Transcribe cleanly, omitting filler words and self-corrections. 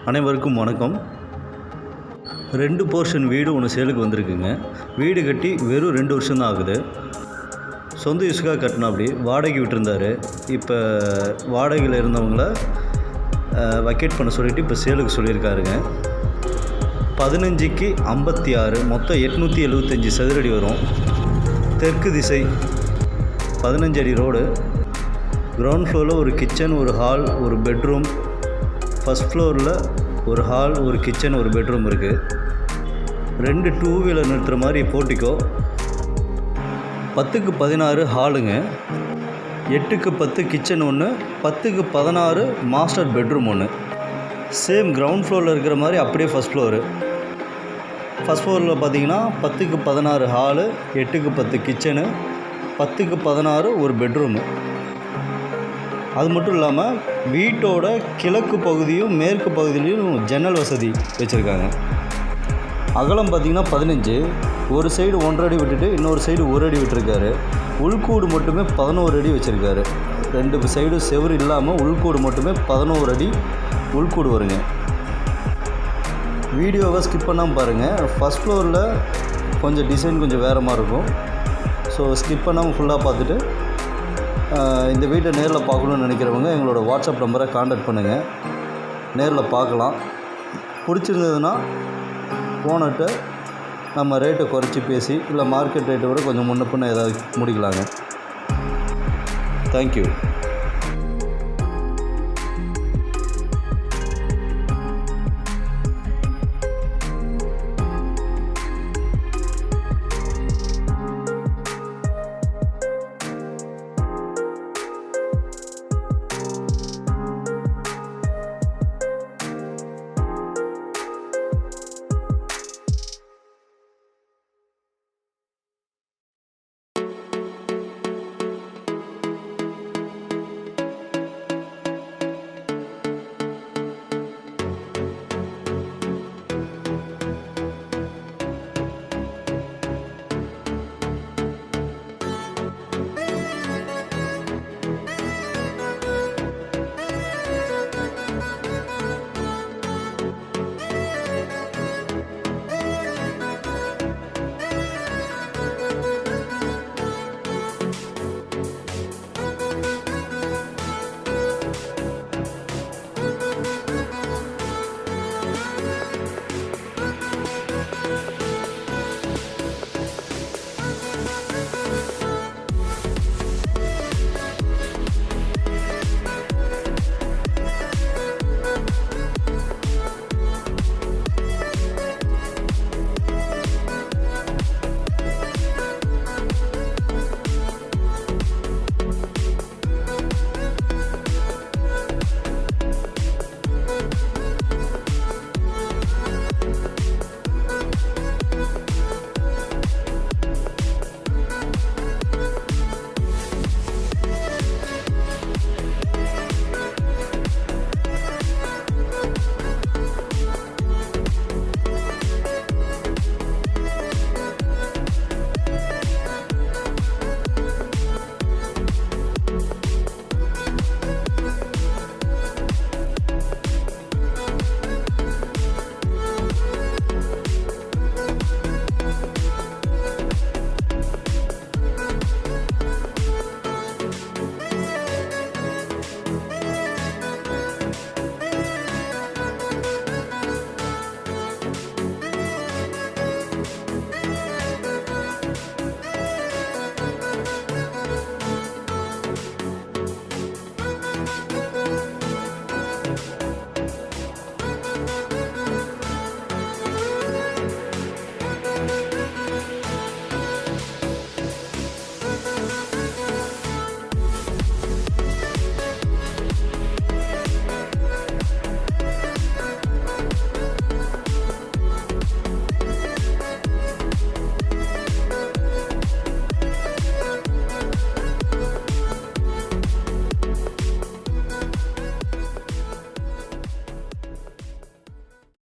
அனைவருக்கும் வணக்கம். 2 போர்ஷன் வீடு ஒன்று சேலுக்கு வந்திருக்குங்க. வீடு கட்டி வெறும் 2 வருஷம் தான் ஆகுது. சொந்த யூஸுக்காக கட்டினாப்படி வாடகை விட்டுருந்தார். இப்போ வாடகையில் இருந்தவங்கள வக்கேட் பண்ண சொல்லிவிட்டு இப்போ சேலுக்கு சொல்லியிருக்காருங்க. 15க்கு 56 மொத்தம் 875 சதுரடி வரும். தெற்கு திசை 15 அடி ரோடு. கிரவுண்ட் ஃப்ளோரில் ஒரு கிச்சன், ஒரு ஹால், ஒரு பெட்ரூம். ஃபஸ்ட் ஃப்ளோரில் ஒரு ஹால், ஒரு கிச்சன், ஒரு பெட்ரூம் இருக்குது. 2 2 வீலர் நிறுத்துகிற மாதிரி போர்ட்டிக்கோ. 10க்கு 16 ஹாலுங்க. 8க்கு 10 கிச்சன் ஒன்று, 10க்கு 16 மாஸ்டர் பெட்ரூம் ஒன்று. சேம் கிரவுண்ட் ஃப்ளோரில் இருக்கிற மாதிரி அப்படியே ஃபஸ்ட் ஃப்ளோரு. ஃபஸ்ட் ஃப்ளோரில் பார்த்தீங்கன்னா 10க்கு 16 ஹாலு, 8க்கு 10 கிச்சனு, 10க்கு 16 ஒரு பெட்ரூமு. அது மட்டும் இல்லாமல் வீட்டோட கிழக்கு பகுதியும் மேற்கு பகுதியிலையும் ஜன்னல் வசதி வச்சுருக்காங்க. அகலம் பார்த்திங்கன்னா 15, ஒரு சைடு 1.5 அடி விட்டுட்டு இன்னொரு சைடு 1 அடி விட்டுருக்காரு. உள்கூடு மட்டுமே 11 அடி வச்சுருக்காரு. 2 சைடும் செவுறு இல்லாமல் உள்கூடு மட்டுமே 11 அடி உள்கூடு வருங்க. வீடியோவை ஸ்கிப் பண்ணாமல் பாருங்கள். ஃபஸ்ட் ஃப்ளோரில் கொஞ்சம் டிசைன் கொஞ்சம் வேறு மாதிரி இருக்கும். ஸோ ஸ்கிப் பண்ணாமல் ஃபுல்லாக பார்த்துட்டு இந்த வீட்டை நேரில் பார்க்கணுன்னு நினைக்கிறவங்க எங்களோட வாட்ஸ்அப் நம்பரை காண்டாக்ட் பண்ணுங்கள். நேரில் பார்க்கலாம். பிடிச்சிருந்ததுன்னா ஓனர்கிட்ட நம்ம ரேட்டை குறைச்சி பேசி, இல்லை மார்க்கெட் ரேட்டை விட கொஞ்சம் முன்ன பின்ன ஏதாவது முடிக்கலாங்க. தேங்க்யூ.